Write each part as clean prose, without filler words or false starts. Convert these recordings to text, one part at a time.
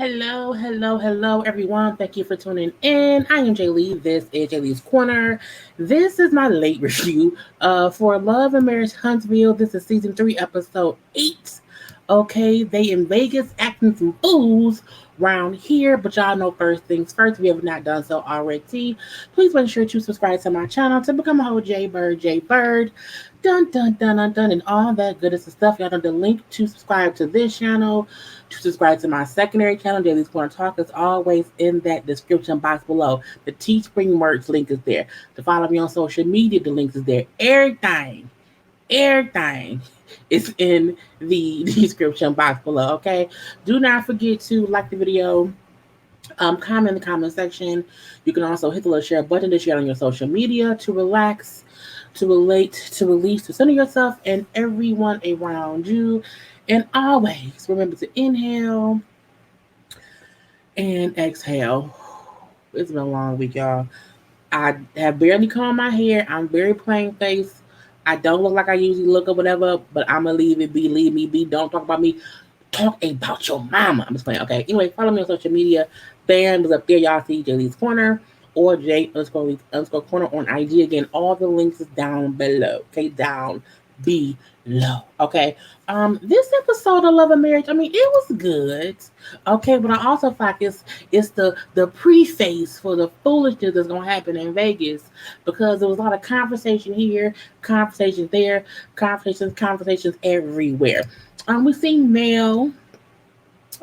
Hello, everyone. Thank you for tuning in. I am Jaylee. This is Jaylee's Corner. This is my late review for Love and Marriage Huntsville. This is season 3, episode 8. Okay, they in Vegas acting some fools around here, but y'all know first things first. If you have not done so already, please make sure to subscribe to my channel to become a whole JayBird. Dun dun dun dun dun and all that goodness and stuff. Y'all know the link to subscribe to this channel, to subscribe to my secondary channel, Jaylee's Corner Talk, is always in that description box below. The Teespring merch link is there. To follow me on social media, the link is there. Everything is in the description box below. Okay. Do not forget to like the video. Comment in the comment section. You can also hit the little share button to share on your social media to relax, to relate, to release, to center yourself and everyone around you. And always remember to inhale and exhale. It's been a long week, y'all. I have barely combed my hair. I'm very plain faced. I don't look like I usually look or whatever, but I'm going to leave it be. Leave me be. Don't talk about me. Talk about your mama. I'm just playing. Okay. Anyway, follow me on social media. Bam is up there. Y'all see Jaylee's Corner or J_Corner on IG. Again, all the links is down below. Okay. Down below. Okay. This episode of Love and Marriage, I mean, it was good. Okay, but I also feel like it's the preface for the foolishness that's gonna happen in Vegas, because there was a lot of conversation here, conversations there, conversations everywhere. We seen Mel,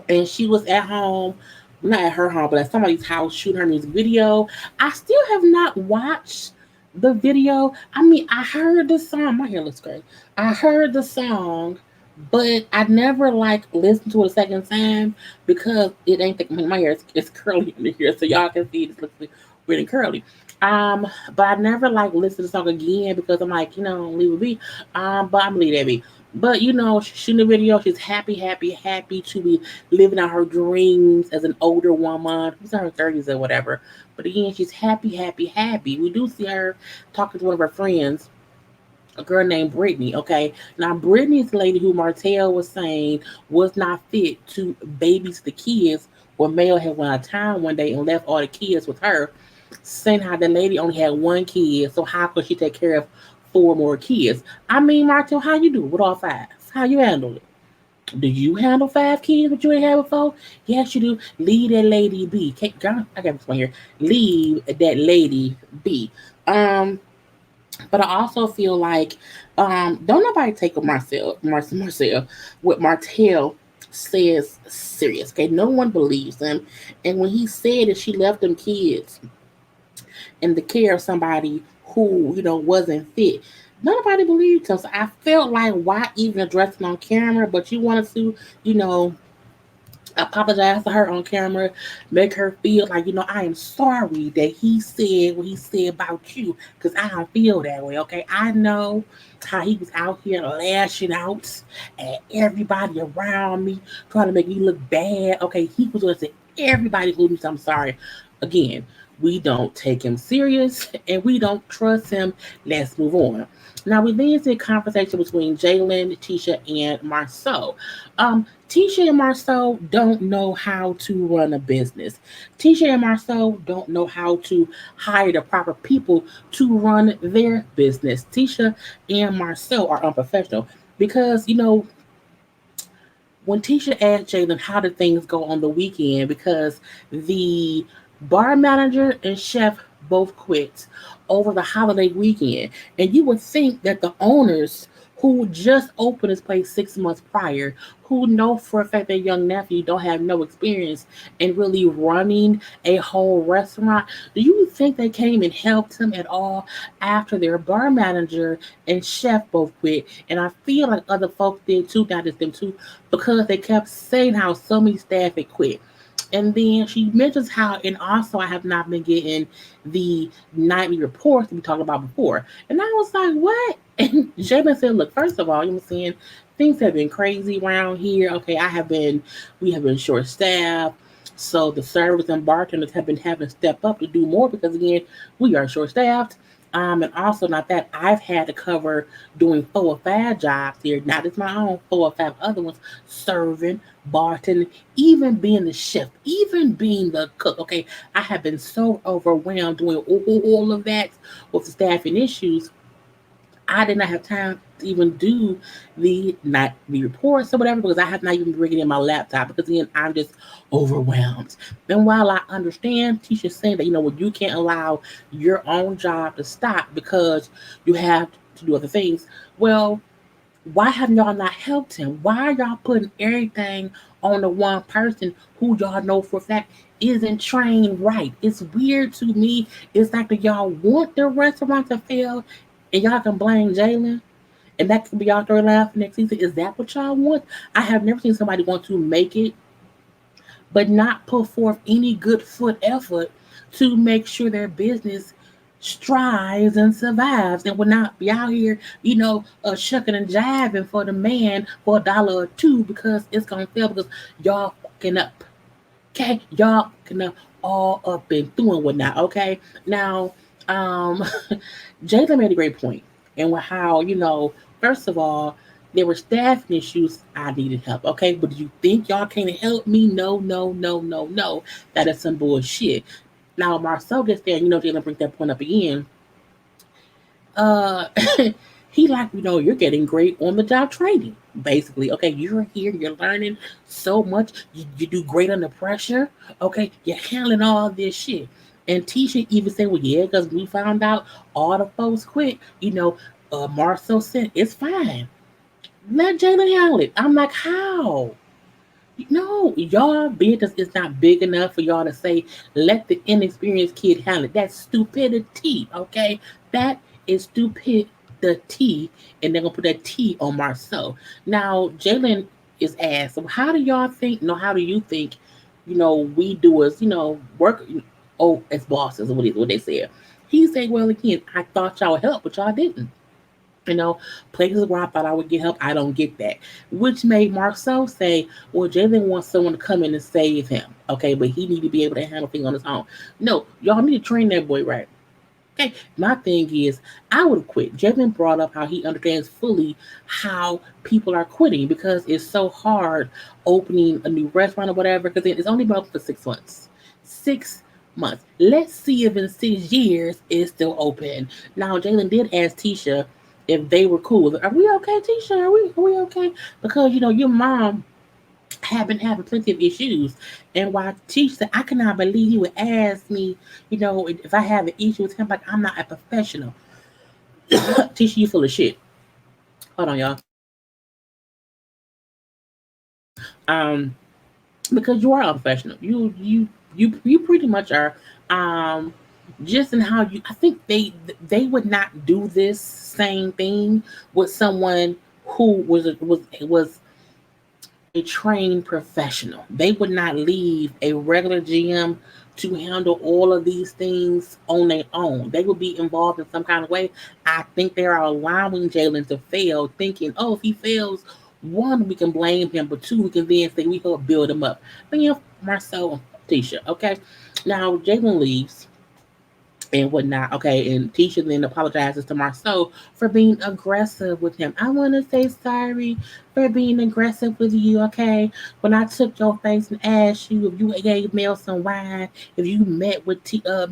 and she was at home, not at her home, but at somebody's house shooting her music video. I still have not watched the video. I mean, I heard the song. My hair looks great. I heard the song, but I never like listened to it a second time because it ain't my hair is curly in here, so y'all can see this looks really curly. But I never like listened to the song again because I'm like, leave it be. But I'm gonna leave that be. But she's shooting the video. She's happy to be living out her dreams as an older woman. She's in her 30s or whatever. But again, she's happy. We do see her talking to one of her friends, a girl named Brittany. Okay, now Brittany is the lady who Martell was saying was not fit to babysit the kids. When Mel had went out of town one day and left all the kids with her, saying how the lady only had one kid, so how could she take care of 4 more kids? I mean, Martell, how you do with all 5? How you handle it? Do you handle 5 kids, but you ain't had before? Yes, you do. Leave that lady be. Girl, I got this one here. Leave that lady be. But I also feel like don't nobody take Marcel what Martell says serious. Okay, no one believes him. And when he said that she left them kids in the care of somebody who wasn't fit, nobody believed him. So I felt like, why even address it on camera? But you wanted to, apologize to her on camera, make her feel like, I am sorry that he said what he said about you, because I don't feel that way. Okay, I know how he was out here lashing out at everybody around me, trying to make me look bad. Okay, he was going to say everybody, including me. So I'm sorry. Again, we don't take him serious and we don't trust him. Let's move on. Now we then see a conversation between Jalen, Tisha, and Marsau. Tisha and Marsau don't know how to run a business. Tisha and Marsau don't know how to hire the proper people to run their business. Tisha and Marsau are unprofessional because, when Tisha asked Jalen how did things go on the weekend, because the bar manager and chef both quit over the holiday weekend. And you would think that the owners who just opened this place 6 months prior, who know for a fact their young nephew don't have no experience in really running a whole restaurant, do you think they came and helped him at all after their bar manager and chef both quit? And I feel like other folks did too, not just them too, because they kept saying how so many staff had quit. And then she mentions how, and also I have not been getting the nightly reports that we talked about before. And I was like, what? And Jaylen said, look, first of all, you know what I'm saying? Things have been crazy around here. Okay, we have been short staffed. So the servers and bartenders have been having to step up to do more because, again, we are short staffed. And also not that I've had to cover doing 4 or 5 jobs here, not just my own, 4 or 5 other ones, serving, bartending, even being the chef, even being the cook. Okay, I have been so overwhelmed doing all of that with the staffing issues. I did not have time to even do the reports or whatever because I have not even been bringing in my laptop because again I'm just overwhelmed. And while I understand Tisha saying that well you can't allow your own job to stop because you have to do other things, well why have y'all not helped him? Why are y'all putting everything on the one person who y'all know for a fact isn't trained right? It's weird to me. It's like that y'all want the restaurant to fail and y'all can blame Jalen and that could be our storyline for next season. Is that what y'all want? I have never seen somebody want to make it but not put forth any good foot effort to make sure their business strives and survives and will not be out here, shucking and jiving for the man for $1 or 2 because it's gonna fail because y'all fucking up. Okay, y'all fucking up all up and through and whatnot. Okay, now, um, Jada made a great point, and with how first of all, there were staffing issues. I needed help. Okay, but do you think y'all can't help me? No, no, no, no, no. That is some bullshit. Now Marcel gets there, and Jalen brings that point up again. Uh, he like, you're getting great on the job training. Basically, okay, you're here, you're learning so much. You do great under pressure. Okay, you're handling all this shit. And Tisha even said, well, yeah, because we found out all the folks quit. Marcel said, it's fine. Let Jalen handle it. I'm like, how? No, y'all business is not big enough for y'all to say, let the inexperienced kid handle it. That's stupidity, okay? That is stupidity, and they're gonna put that T on Marceau. Now, Jalen is asked, so how do y'all think, how do you think, we do as, work, as bosses, or what they said. He said, well, again, I thought y'all would help, but y'all didn't. You know, places where I thought I would get help, I don't get that. Which made Marcel say, well, Jalen wants someone to come in and save him. Okay, but he need to be able to handle things on his own. No, y'all need to train that boy right. Okay, my thing is, I would have quit. Jalen brought up how he understands fully how people are quitting because it's so hard opening a new restaurant or whatever because it's only been open for 6 months. 6 months. Let's see if in 6 years it's still open. Now, Jalen did ask Tisha if they were cool with it. Are we okay, Tisha? Are we okay? Because your mom have been having plenty of issues. And while Tisha said, I cannot believe he would ask me, if I have an issue with him, like I'm not a professional. Tisha, you full of shit. Hold on, y'all. Um, because you are a professional. You pretty much are. Um, just in how I think they would not do this same thing with someone who was a trained professional. They would not leave a regular GM to handle all of these things on their own. They would be involved in some kind of way. I think they are allowing Jalen to fail, thinking, oh, if he fails, one, we can blame him, but two, we can then say we help build him up. But Marcel and Tisha, okay? Now, Jalen leaves and whatnot. Okay, and Tisha then apologizes to Marceau for being aggressive with him. I want to say sorry for being aggressive with you. Okay, when I took your face and asked you if you gave Mel some wine, if you met with girl,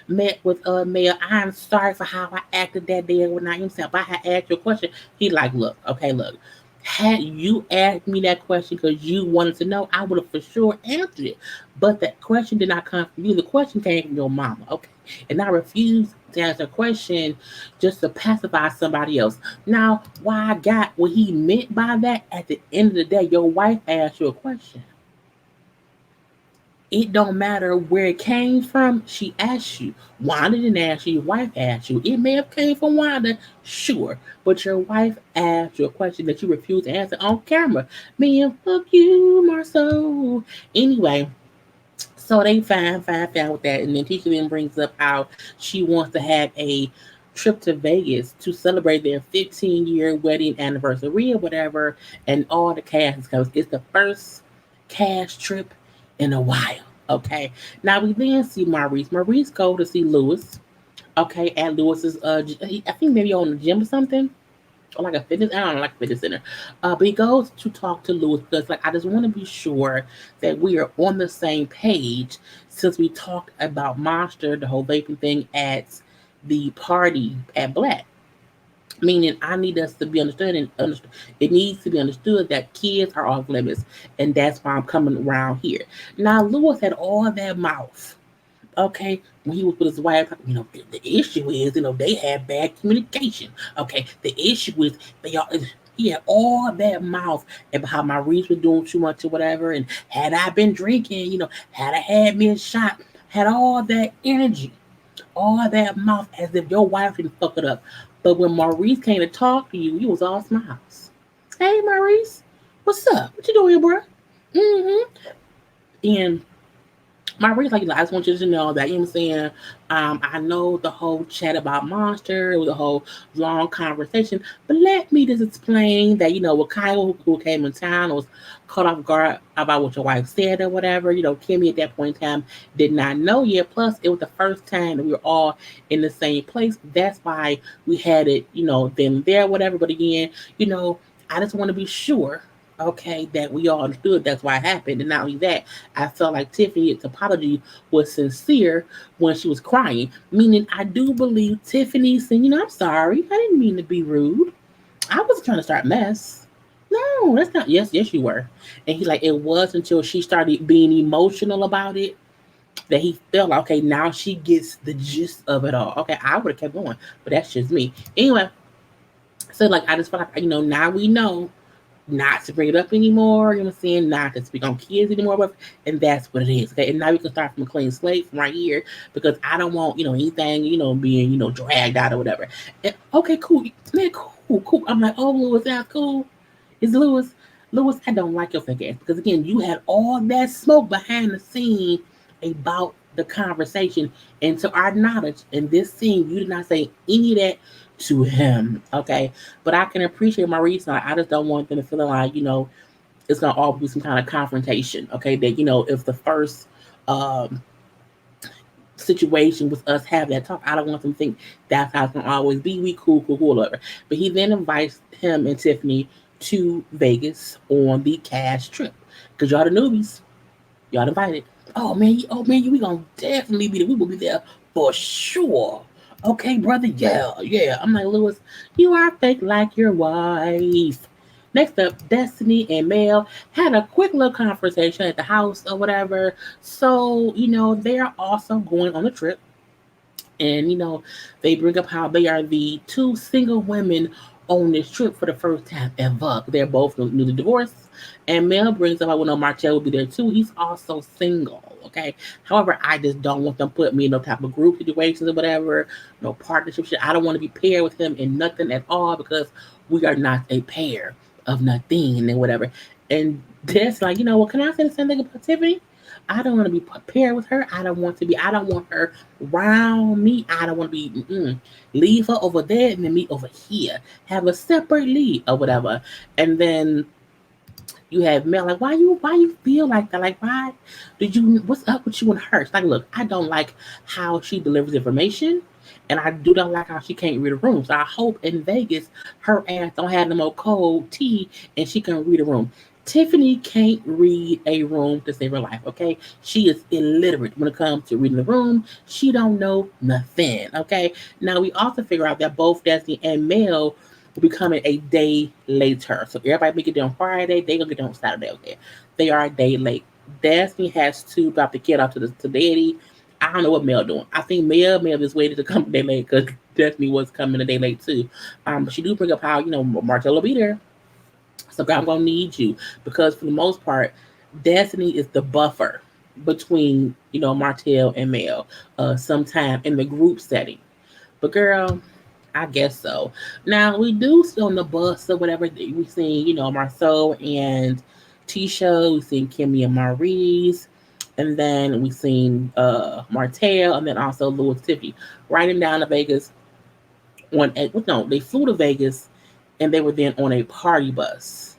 met with Mel. I'm sorry for how I acted that day when I himself. I had asked you a question. He like, look, okay, look. Had you asked me that question because you wanted to know, I would have for sure answered it. But that question did not come from you. The question came from your mama. Okay. And I refused to answer a question just to pacify somebody else. Now, why I got what he meant by that, at the end of the day, your wife asked you a question. It don't matter where it came from. She asked you. Wanda didn't ask you. Your wife asked you. It may have came from Wanda, sure, but your wife asked you a question that you refused to answer on camera. Man, fuck you, Marceau. Anyway, so they fine with that. And then Tisha then brings up how she wants to have a trip to Vegas to celebrate their 15-year wedding anniversary or whatever. And all the cast is coming. It's the first cast trip in a while. Okay. Now we then see Maurice. Maurice go to see Lewis. Okay, at Lewis's, I think maybe on the gym or something, or like a fitness. I don't know, like a fitness center. But he goes to talk to Lewis because, like, I just want to be sure that we are on the same page since we talked about Monster, the whole vaping thing at the party at Black. Meaning, I need us to be understood and understood. It needs to be understood that kids are off limits, and that's why I'm coming around here. Now, Lewis had all that mouth, okay, when he was with his wife, the issue is, they had bad communication. Okay, the issue is they all he had all that mouth about how Maurice was doing too much or whatever, and had I been drinking, had I had me a shot, had all that energy, all that mouth as if your wife didn't fuck it up. But when Maurice came to talk to you, you was all smiles. Hey Maurice, what's up? What you doing, bro? Mm-hmm. And my reason, like, I just want you to know that, you know what I'm saying? I know the whole chat about Monster, it was a whole long conversation, but let me just explain that, with Kyle, who came in town, was caught off guard about what your wife said or whatever. Kimmy at that point in time did not know yet. Plus, it was the first time that we were all in the same place. That's why we had it, then there, whatever. But again, I just want to be sure, okay, that we all understood that's why it happened. And not only that, I felt like Tiffany's apology was sincere when she was crying, meaning I do believe Tiffany saying, I'm sorry, I didn't mean to be rude. I wasn't trying to start mess. No, that's not. Yes, yes, you were. And he like, it was until she started being emotional about it that he felt like, okay, now she gets the gist of it all. Okay, I would have kept going, but that's just me. Anyway, so like I just felt like, now we know not to bring it up anymore, you know what I'm saying? Not to speak on kids anymore, but and that's what it is. Okay. And now we can start from a clean slate from right here because I don't want, anything, being, dragged out or whatever. And, okay, cool. Man, cool, cool. I'm like, oh Lewis, that's cool. Is Lewis, I don't like your fake ass because again, you had all that smoke behind the scene about the conversation. And to our knowledge, in this scene, you did not say any of that to him. Okay. But I can appreciate Maurice. I just don't want them to feel like, it's gonna all be some kind of confrontation. Okay. That, if the first situation with us have that talk, I don't want them to think that's how it's gonna always be. We cool, cool, cool, whatever. But he then invites him and Tiffany to Vegas on the cash trip. Cause y'all the newbies. Y'all invited. Oh man, we gonna definitely be there. We will be there for sure. Okay, brother. Yeah, yeah. I'm like, Lewis, you are fake like your wife. Next up, Destiny and Mel had a quick little conversation at the house or whatever. So, they're also going on the trip. And, they bring up how they are the two single women on this trip for the first time ever. They're both newly divorced. And Mel brings up how, Marcel will be there too. He's also single. Okay. However, I just don't want them put me in no type of group situations or whatever, no partnership shit. I don't want to be paired with him in nothing at all because we are not a pair of nothing and whatever. And that's like, what can I say the same thing about Tiffany? I don't want to be paired with her. I don't want her round me. I don't want to be, leave her over there and then me over here. Have a separate lead or whatever. And then you have Mel, like, why you feel like that? Like, what's up with you and her? It's like, look, I don't like how she delivers information. And I do not like how she can't read a room. So I hope in Vegas her ass don't have no more cold tea and she can read a room. Tiffany can't read a room to save her life, okay? She is illiterate when it comes to reading the room. She don't know nothing, okay? Now, we also figure out that both Destiny and Mel will be coming a day later. So everybody may get there on Friday. They going to get there on Saturday, okay? They are a day late. Destiny has to drop the kid off to daddy. I don't know what Mel doing. I think Mel may have just waited to come a day late because Destiny was coming a day late too. But she do bring up how, Martell will be there. So I'm gonna need you because for the most part, Destiny is the buffer between Martell and Mel. Sometime in the group setting, but girl, I guess so. Now we do see on the bus or whatever we seen Marsau and Tisha. We seen Kimmy and Maurice. And then we seen Martell, and then also Louis Tiffany riding down to Vegas on a no, they flew to Vegas and they were then on a party bus.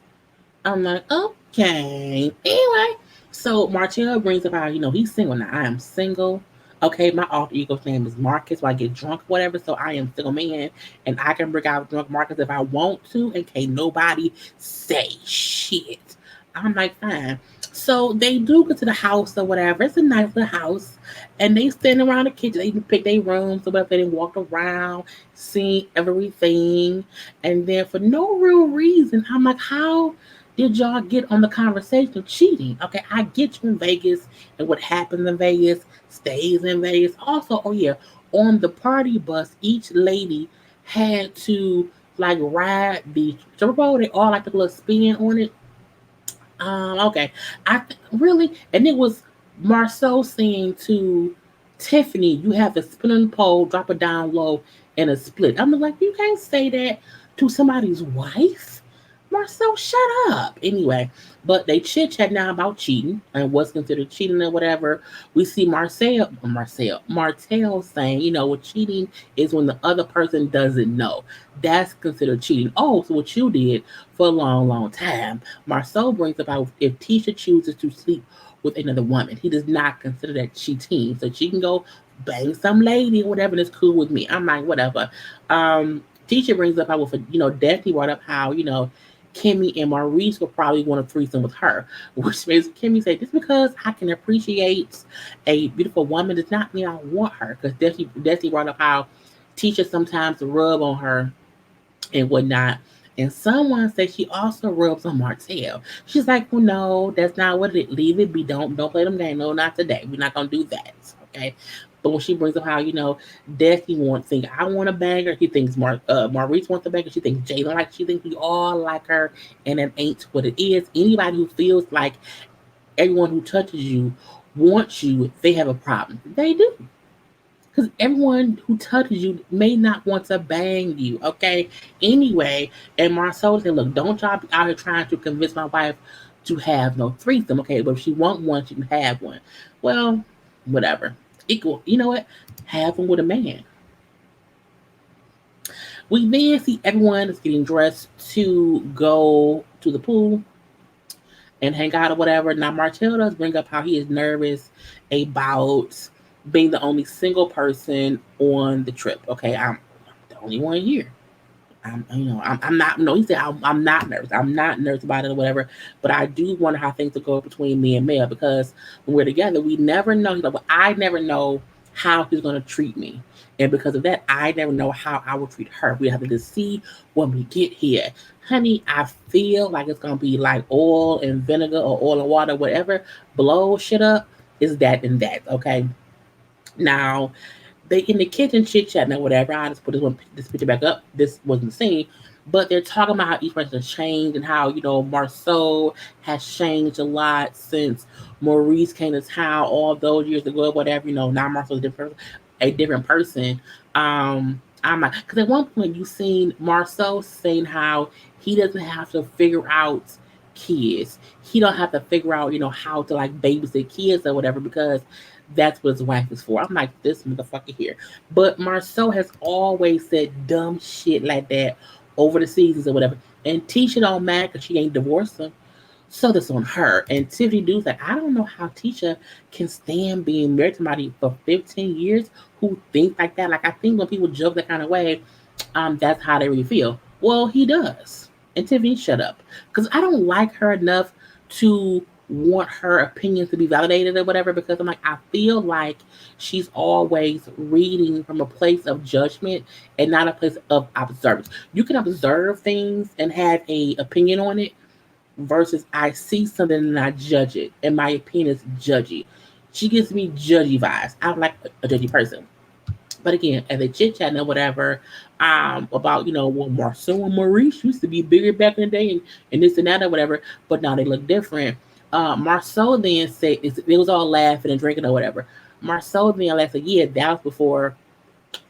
I'm like, okay. Anyway, so Martell brings up how, he's single now. I am single. Okay, my alter ego's name is Marcus. When I get drunk, or whatever. So I am still a man, and I can bring out drunk Marcus if I want to, and can't nobody say shit. I'm like, fine. So they do go to the house or whatever. It's a nice little house, and they stand around the kitchen. They even pick their rooms or whatever. They walk around, see everything, and then for no real reason, I'm like, how did y'all get on the conversation of cheating? Okay, I get you in Vegas and what happens in Vegas stays in Vegas. Also, oh yeah, on the party bus, each lady had to like ride the turbo. They all like the little spin on it. Okay, really, and it was Marceau saying to Tiffany, "You have a spinning pole, drop it down low, and a split." I'm like, you can't say that to somebody's wife. Marceau, shut up. Anyway, but they chit chat now about cheating and what's considered cheating or whatever. We see Martell saying, what cheating is when the other person doesn't know. That's considered cheating. Oh, so what you did for a long, long time. Marceau brings up how if Tisha chooses to sleep with another woman, he does not consider that cheating. So she can go bang some lady or whatever, and it's cool with me. I'm like, whatever. Tisha brings up how, Daphne brought up how, Kimmy and Maurice will probably want a threesome with her, which makes Kimmy say, just because I can appreciate a beautiful woman does not mean I want her. Because Daphne brought up how Tisha sometimes rub on her and whatnot. And someone said she also rubs on Martell. She's like, well, no, that's not what it. Leave it be. Don't play them games. No, not today. We're not gonna do that. Okay. But when she brings up how Destiny wants think I want a banger, he thinks Maurice wants a banger. She thinks Jaylen like she thinks we all like her, and that ain't what it is. Anybody who feels like everyone who touches you wants you, they have a problem. They do. Because everyone who touches you may not want to bang you, okay? Anyway, and Marceau said, look, don't y'all be out here trying to convince my wife to have no threesome, okay? But if she want one, she can have one. Well, whatever. Equal, you know what? Have one with a man. We then see everyone is getting dressed to go to the pool and hang out or whatever. Now, Martell does bring up how he is nervous about being the only single person on the trip. Okay, I'm the only one here. I'm not. No, he said I'm not nervous. I'm not nervous about it or whatever. But I do wonder how things will go between me and Mel because when we're together, we never know. He's like, well, I never know how he's going to treat me, and because of that, I never know how I will treat her. We have to just see when we get here, honey. I feel like it's going to be like oil and vinegar or oil and water, whatever. Blow shit up is that and that. Okay. Now they in the kitchen chit chatting or whatever. I just put this picture back up. This wasn't seen, but they're talking about how each person has changed and how Marceau has changed a lot since Maurice came to town all those years ago. Whatever now Marceau's a different person. I'm like, because at one point you seen Marceau saying how he doesn't have to figure out kids. He don't have to figure out how to like babysit kids or whatever because that's what his wife is for. I'm like, this motherfucker here. But Marceau has always said dumb shit like that over the seasons or whatever. And Tisha don't matter because she ain't divorced him. So that's on her. And Tiffany Dude's like, I don't know how Tisha can stand being married to somebody for 15 years who think like that. Like, I think when people joke that kind of way, that's how they really feel. Well, he does. And Tiffany, shut up. Because I don't like her enough to want her opinions to be validated or whatever because I'm like, I feel like she's always reading from a place of judgment and not a place of observance. You can observe things and have a opinion on it versus I see something and I judge it. And my opinion is judgy. She gives me judgy vibes. I don't like a judgy person. But again, as they chit chatting or whatever, about well, Marceau and Maurice used to be bigger back in the day, and this and that or whatever, but now they look different. Marceau then said it was all laughing and drinking or whatever. Marceau then laughed like, yeah, that was before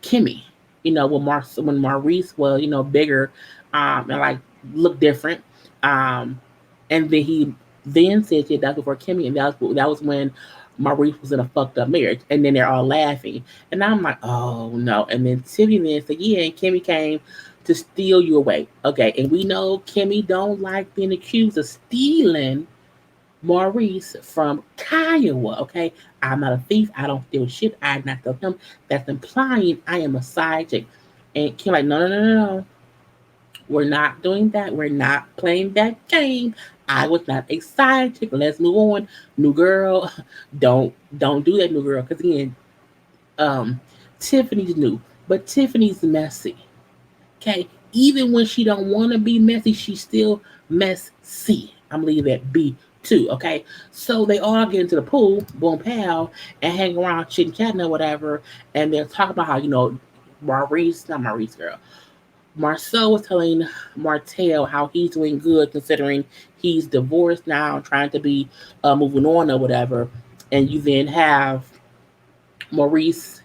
Kimmy. When Maurice was bigger, and like looked different, and then he then said yeah, that was before Kimmy, and that was when Maurice was in a fucked up marriage, and then they're all laughing, and I'm like, oh no, and then Tiffany then said, yeah, and Kimmy came to steal you away, okay, and we know Kimmy don't like being accused of stealing Maurice from Kiowa. Okay, I'm not a thief. I don't steal shit. I did not steal him. That's implying I am a side chick. And Kim like, no, no, no, no, no. We're not doing that. We're not playing that game. I was not a side chick. Let's move on. New girl, don't do that, new girl. Because again, um, Tiffany's new, but Tiffany's messy. Okay, even when she don't want to be messy, she's still messy. I'm leaving that B too. Okay, so they all get into the pool, boom, pow, and hang around, chit chatting or whatever, and they're talking about how Maurice, not Maurice, girl. Marcel was telling Martell how he's doing good considering he's divorced now, trying to be moving on or whatever. And you then have Maurice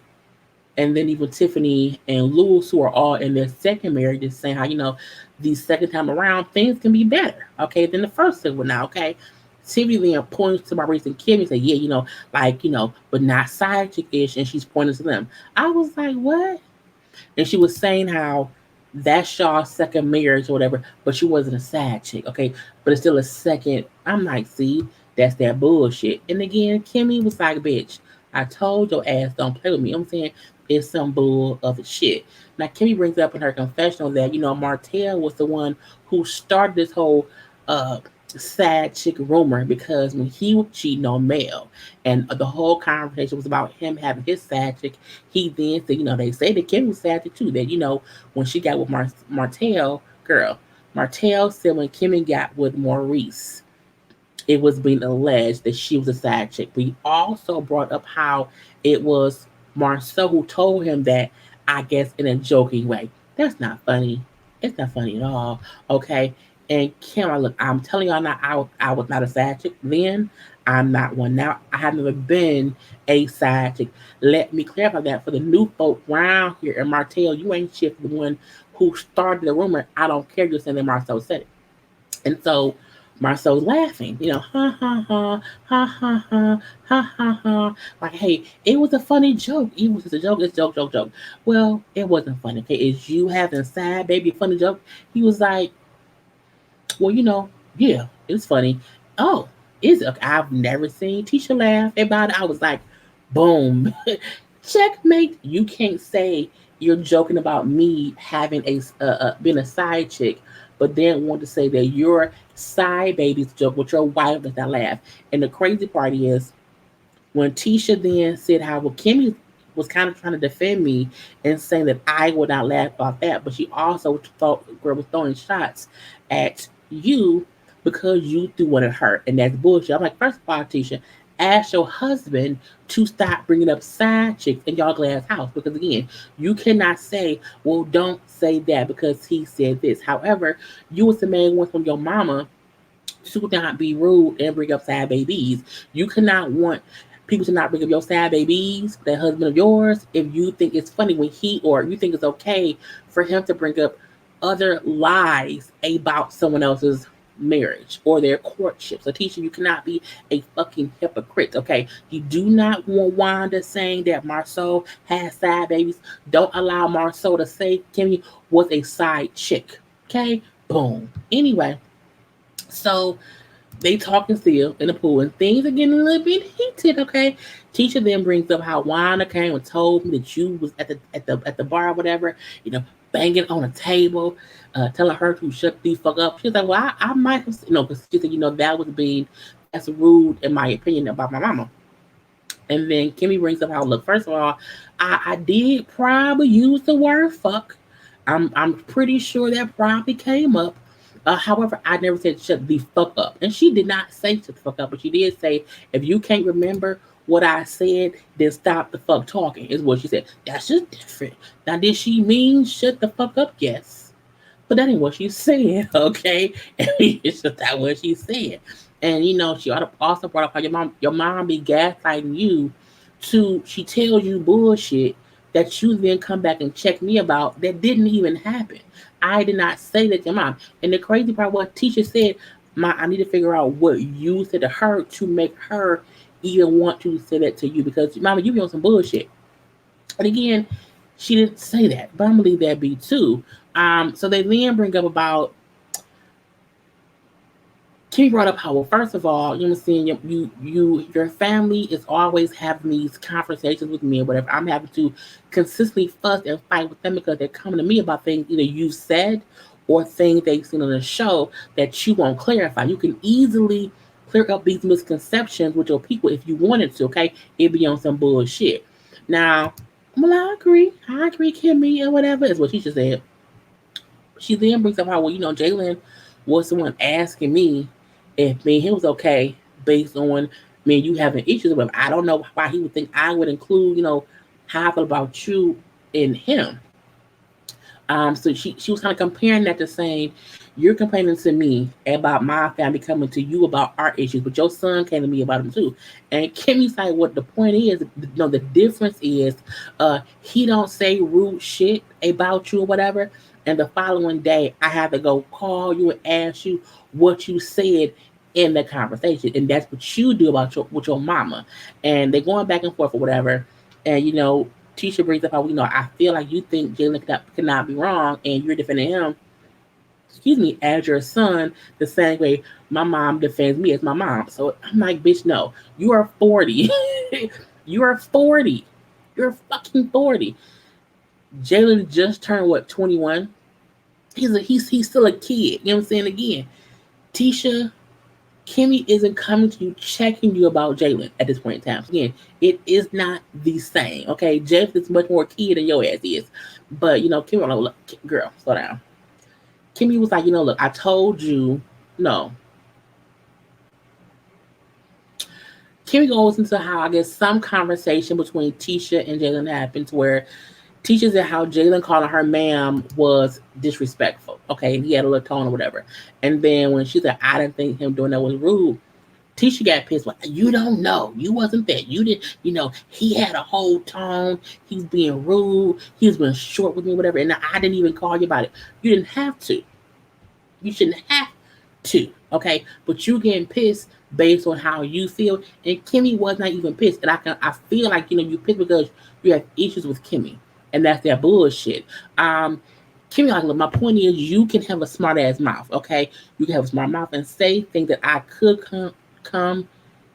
and then even Tiffany and Lewis, who are all in their second marriage, just saying how, the second time around, things can be better, okay, than the first one now, okay? Tiffany then points to Maurice and Kim and say, yeah, but not side chick ish, and she's pointing to them. I was like, what? And she was saying how that's Shaw's second marriage or whatever, but she wasn't a side chick, okay? But it's still a second. I'm like, see, that's that bullshit. And again, Kimmy was like, bitch, I told your ass don't play with me. I'm saying it's some bull of shit. Now, Kimmy brings up in her confessional that, Martell was the one who started this whole uh sad chick rumor because when he was cheating on Mel and the whole conversation was about him having his side chick, he then said, they say that Kim was sad chick too, that, when she got with Martell, girl, Martell said when Kimmy got with Maurice, it was being alleged that she was a side chick. We also brought up how it was Marcel who told him that, I guess, in a joking way. That's not funny. It's not funny at all. Okay. And Kim, look, I'm telling y'all now, I was not a side chick then. I'm not one now. I have never been a side chick. Let me clarify that for the new folk around here. And Martell, you ain't shit for the one who started the rumor. I don't care. You're saying that Marcel said it. And so Marcel's laughing, ha ha ha, ha ha ha, ha ha ha. Like, hey, it was a funny joke. It was just a joke. It's joke, joke, joke. Well, it wasn't funny. Okay, is you having sad baby a funny joke? He was like, well, yeah, it was funny. Oh, is it? Okay, I've never seen Tisha laugh about it. I was like, boom, checkmate. You can't say you're joking about me having being a side chick, but then want to say that your side baby's joke with your wife does not laugh. And the crazy part is when Tisha then said how well Kimmy was kind of trying to defend me and saying that I would not laugh about that, but she also thought girl was throwing shots at you because you threw one at her, and that's bullshit. I'm like, first of all, Tisha, ask your husband to stop bringing up side chicks in y'all glass house because again, you cannot say, well, don't say that because he said this. However, you was the man once from your mama to not be rude and bring up sad babies. You cannot want people to not bring up your sad babies, that husband of yours, if you think it's funny when he or you think it's okay for him to bring up other lies about someone else's marriage or their courtship. So Tisha, you cannot be a fucking hypocrite, okay? You do not want Wanda saying that Marsau has side babies. Don't allow Marsau to say Kimmy was a side chick, okay? Boom. Anyway, so they talking still in the pool, and things are getting a little bit heated. Okay, teacher then brings up how Wanda came and told me that you was at the bar or whatever, banging on a table, telling her to shut the fuck up. She's like, well, I might have, because she said, that was being that's rude in my opinion about my mama. And then Kimmy brings up how, look, first of all, I did probably use the word fuck. I'm pretty sure that probably came up. However, I never said shut the fuck up. And she did not say shut the fuck up, but she did say, if you can't remember what I said, then stop the fuck talking, is what she said. That's just different. Now, did she mean shut the fuck up? Yes. But that ain't what she said, okay? It's just not what she said. And she also brought up how your mom be gaslighting you she tells you bullshit that you then come back and check me about that didn't even happen. I did not say that to your mom. And the crazy part was teacher said, I need to figure out what you said to her to make her even want to say that to you because mama, you be on some bullshit. And again, she didn't say that, but I'm gonna leave that be too. So they then bring up about Kimmy brought up how, well, first of all, you know what I'm saying, your family is always having these conversations with me or whatever. I'm having to consistently fuss and fight with them because they're coming to me about things either you said or things they've seen on the show that you won't clarify. You can easily clear up these misconceptions with your people if you wanted to, okay? It'd be on some bullshit. Now, well, I agree, Kimmy, or whatever, is what she just said. She then brings up how, well, Jalen was the one asking me if me and him was okay based on me and you having issues with him. I don't know why he would think I would include, how I feel about you and him. So she was kind of comparing that to saying, you're complaining to me about my family coming to you about our issues, but your son came to me about them too. And Kimmy's like, what the point is, the difference is, he don't say rude shit about you or whatever. And the following day, I have to go call you and ask you what you said in the conversation, and that's what you do about with your mama. And they're going back and forth or whatever. And Tisha brings up how I feel like you think Jalen cannot be wrong, and you're defending him, excuse me, as your son, the same way my mom defends me as my mom. So I'm like, bitch, no, you are 40. You are 40. You're fucking 40. Jalen just turned what, 21? He's still a kid. You know what I'm saying? Again, Tisha, Kimmy isn't coming to you checking you about Jalen at this point in time. Again, it is not the same. Okay, Jeff is much more kid than your ass is. But Kimmy, look, girl, slow down. Kimmy was like, look, I told you no. Kimmy goes into how I guess some conversation between Tisha and Jalen happens where Tisha said how Jalen calling her ma'am was disrespectful. Okay, and he had a little tone or whatever. And then when she said, I didn't think him doing that was rude, Tisha got pissed. Like, you don't know. You wasn't there. You didn't, he had a whole tone. He's being rude. He's been short with me, whatever. And I didn't even call you about it. You didn't have to. You shouldn't have to. Okay? But you getting pissed based on how you feel. And Kimmy was not even pissed. And I feel like, you pissed because you have issues with Kimmy. And that's that bullshit. Kimmy, like, look, my point is, you can have a smart ass mouth, okay? You can have a smart mouth and say things that I could come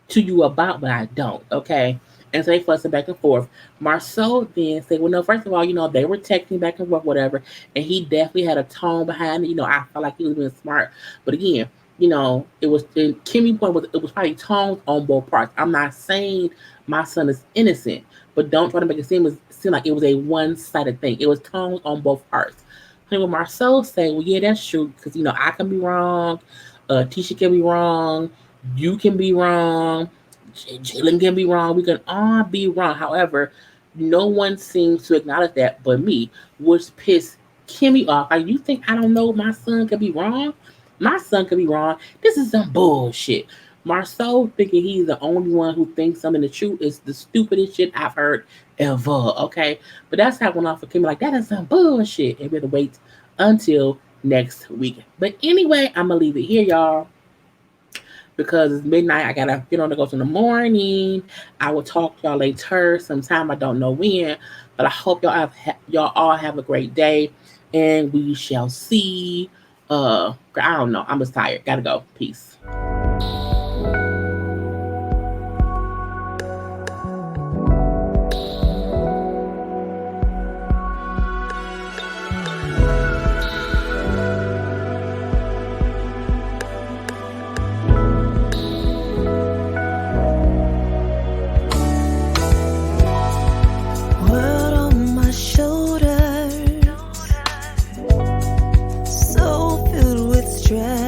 to you about, but I don't, okay? And so they fussing back and forth. Marsau then said, well, no, first of all, they were texting back and forth, whatever, and he definitely had a tone behind it. I felt like he was being smart. But again, it was, the Kimmy point was, it was probably tones on both parts. I'm not saying my son is innocent, but don't try to make it seem like it was a one-sided thing. It was tones on both parts. And when Marsau say, well, yeah, that's true, because, I can be wrong, Tisha can be wrong, you can be wrong, Jalen can be wrong, we can all be wrong. However, no one seems to acknowledge that but me, which pissed Kimmy off. Like, you think I don't know my son could be wrong? My son could be wrong. This is some bullshit. Marsau thinking he's the only one who thinks something the truth is the stupidest shit I've heard ever, okay? But that's how it went off for Kimmy. Like, that is some bullshit. And we have to wait until next week. But anyway, I'm going to leave it here, y'all, because it's midnight. I got to get on the go in the morning. I will talk to y'all later sometime. I don't know when. But I hope y'all all have a great day. And we shall see. I don't know. I'm just tired. Gotta go. Peace. Stress.